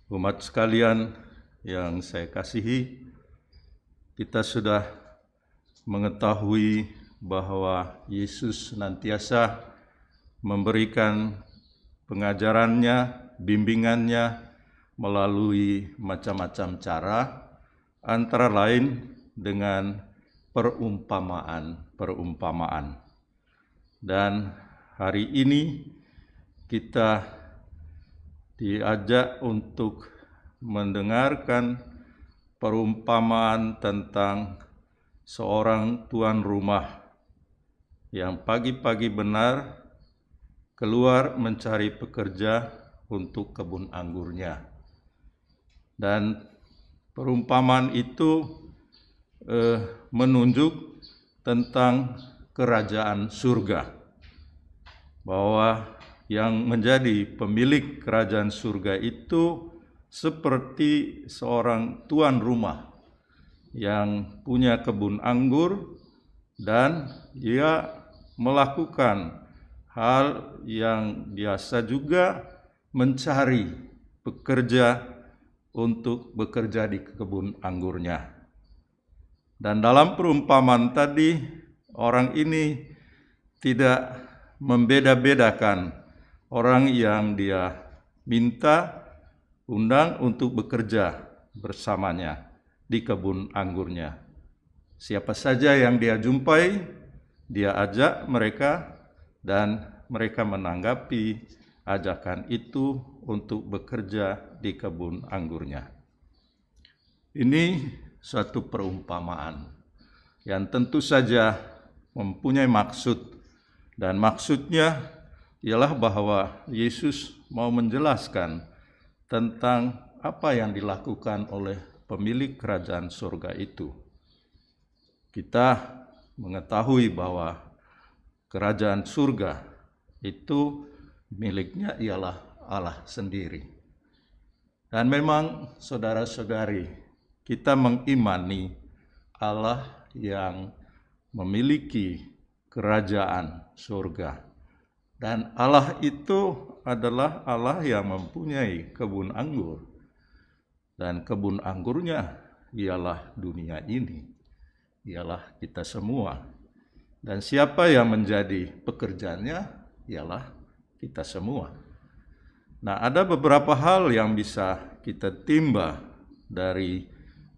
Umat sekalian yang saya kasihi, kita sudah mengetahui bahwa Yesus senantiasa memberikan pengajarannya, bimbingannya melalui macam-macam cara, antara lain dengan perumpamaan. Dan hari ini kita diajak untuk mendengarkan perumpamaan tentang seorang tuan rumah yang pagi-pagi benar keluar mencari pekerja untuk kebun anggurnya. Dan perumpamaan itu menunjuk tentang kerajaan surga, bahwa yang menjadi pemilik kerajaan surga itu seperti seorang tuan rumah yang punya kebun anggur dan ia melakukan hal yang biasa juga, mencari pekerja untuk bekerja di kebun anggurnya. Dan dalam perumpamaan tadi, orang ini tidak membeda-bedakan orang yang dia minta undang untuk bekerja bersamanya di kebun anggurnya. Siapa saja yang dia jumpai, dia ajak mereka dan mereka menanggapi ajakan itu untuk bekerja di kebun anggurnya. Ini suatu perumpamaan yang tentu saja mempunyai maksud, dan maksudnya ialah bahwa Yesus mau menjelaskan tentang apa yang dilakukan oleh pemilik kerajaan surga itu. Kita mengetahui bahwa kerajaan surga itu miliknya ialah Allah sendiri. Dan memang saudara-saudari, kita mengimani Allah yang memiliki kerajaan surga. Dan Allah itu adalah Allah yang mempunyai kebun anggur. Dan kebun anggurnya ialah dunia ini, ialah kita semua. Dan siapa yang menjadi pekerjanya ialah kita semua. Nah, ada beberapa hal yang bisa kita timba dari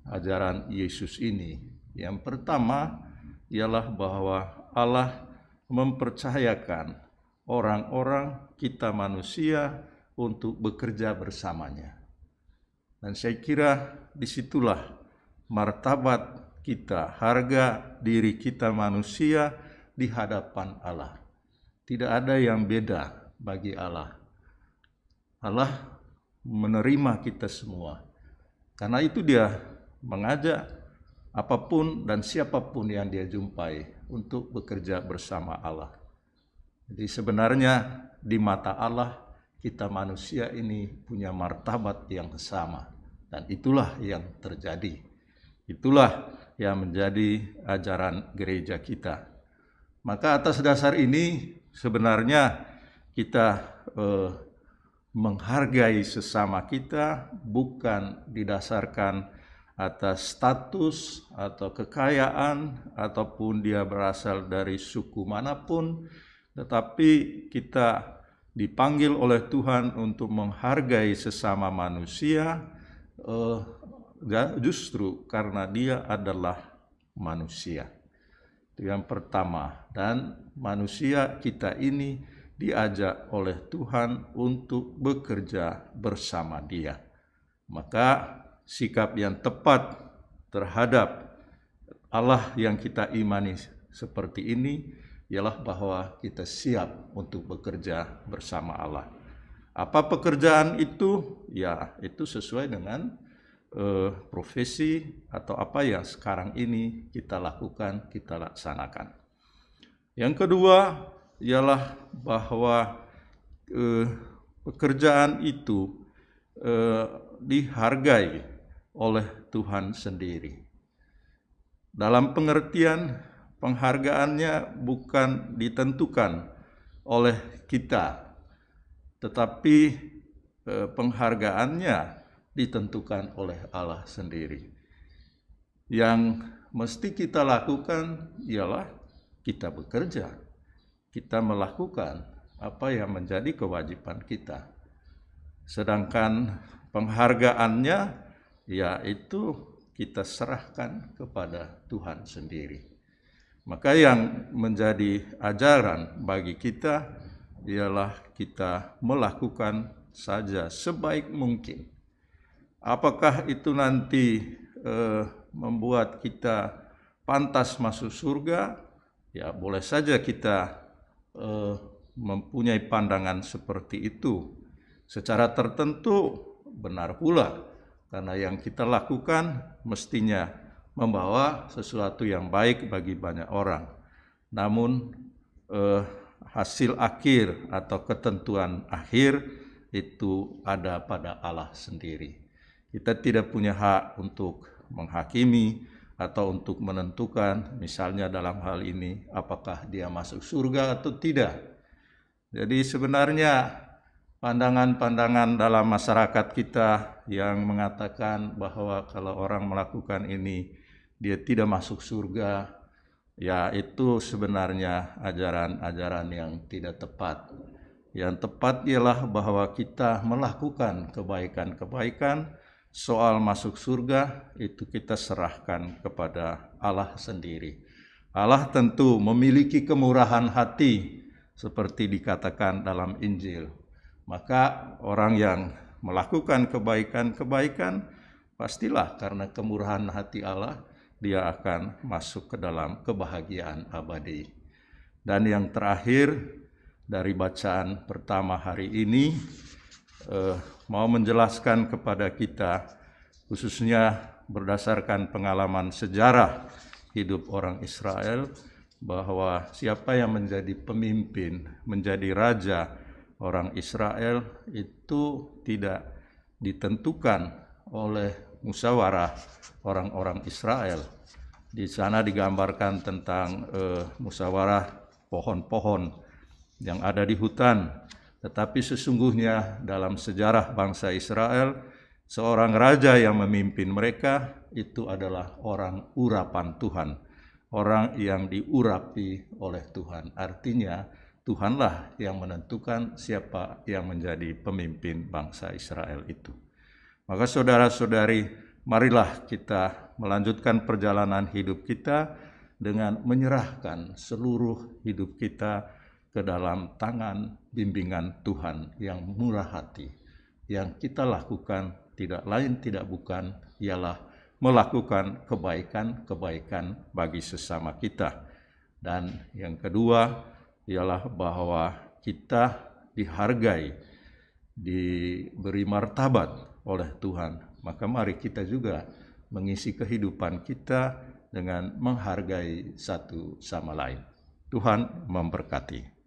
ajaran Yesus ini. Yang pertama ialah bahwa Allah mempercayakan orang-orang, kita manusia, untuk bekerja bersamanya. Dan saya kira disitulah martabat kita, harga diri kita manusia di hadapan Allah. Tidak ada yang beda bagi Allah. Allah menerima kita semua. Karena itu dia mengajak apapun dan siapapun yang dia jumpai untuk bekerja bersama Allah. Jadi sebenarnya di mata Allah, kita manusia ini punya martabat yang sama. Dan itulah yang terjadi. Itulah yang menjadi ajaran gereja kita. Maka atas dasar ini sebenarnya kita menghargai sesama kita bukan didasarkan atas status atau kekayaan ataupun dia berasal dari suku manapun, tetapi kita dipanggil oleh Tuhan untuk menghargai sesama manusia justru karena dia adalah manusia. Itu yang pertama. Dan manusia kita ini diajak oleh Tuhan untuk bekerja bersama Dia. Maka sikap yang tepat terhadap Allah yang kita imani seperti ini ialah bahwa kita siap untuk bekerja bersama Allah. Apa pekerjaan itu? Ya, itu sesuai dengan profesi atau apa yang sekarang ini kita lakukan, kita laksanakan. Yang kedua ialah bahwa pekerjaan itu dihargai oleh Tuhan sendiri. Dalam pengertian penghargaannya bukan ditentukan oleh kita, tetapi penghargaannya ditentukan oleh Allah sendiri. Yang mesti kita lakukan ialah kita bekerja, kita melakukan apa yang menjadi kewajiban kita. Sedangkan penghargaannya yaitu kita serahkan kepada Tuhan sendiri. Maka yang menjadi ajaran bagi kita ialah kita melakukan saja sebaik mungkin. Apakah itu nanti membuat kita pantas masuk surga? Ya, boleh saja kita mempunyai pandangan seperti itu. Secara tertentu benar pula, karena yang kita lakukan mestinya membawa sesuatu yang baik bagi banyak orang. Namun hasil akhir atau ketentuan akhir itu ada pada Allah sendiri. Kita tidak punya hak untuk menghakimi atau untuk menentukan, misalnya dalam hal ini, apakah dia masuk surga atau tidak. Jadi sebenarnya pandangan-pandangan dalam masyarakat kita yang mengatakan bahwa kalau orang melakukan ini, dia tidak masuk surga, ya itu sebenarnya ajaran-ajaran yang tidak tepat. Yang tepat ialah bahwa kita melakukan kebaikan-kebaikan. Soal masuk surga itu kita serahkan kepada Allah sendiri. Allah tentu memiliki kemurahan hati seperti dikatakan dalam Injil. Maka orang yang melakukan kebaikan-kebaikan pastilah karena kemurahan hati Allah dia akan masuk ke dalam kebahagiaan abadi. Dan yang terakhir dari bacaan pertama hari ini mau menjelaskan kepada kita, khususnya berdasarkan pengalaman sejarah hidup orang Israel, bahwa siapa yang menjadi pemimpin, menjadi raja orang Israel itu tidak ditentukan oleh musyawarah orang-orang Israel. Di sana digambarkan tentang musyawarah pohon-pohon yang ada di hutan. Tetapi sesungguhnya dalam sejarah bangsa Israel, seorang raja yang memimpin mereka itu adalah orang urapan Tuhan, orang yang diurapi oleh Tuhan. Artinya Tuhanlah yang menentukan siapa yang menjadi pemimpin bangsa Israel itu. Maka saudara-saudari, marilah kita melanjutkan perjalanan hidup kita dengan menyerahkan seluruh hidup kita ke dalam tangan bimbingan Tuhan yang murah hati. Yang kita lakukan tidak lain tidak bukan ialah melakukan kebaikan-kebaikan bagi sesama kita. Dan yang kedua ialah bahwa kita dihargai, diberi martabat oleh Tuhan. Maka mari kita juga mengisi kehidupan kita dengan menghargai satu sama lain. Tuhan memberkati.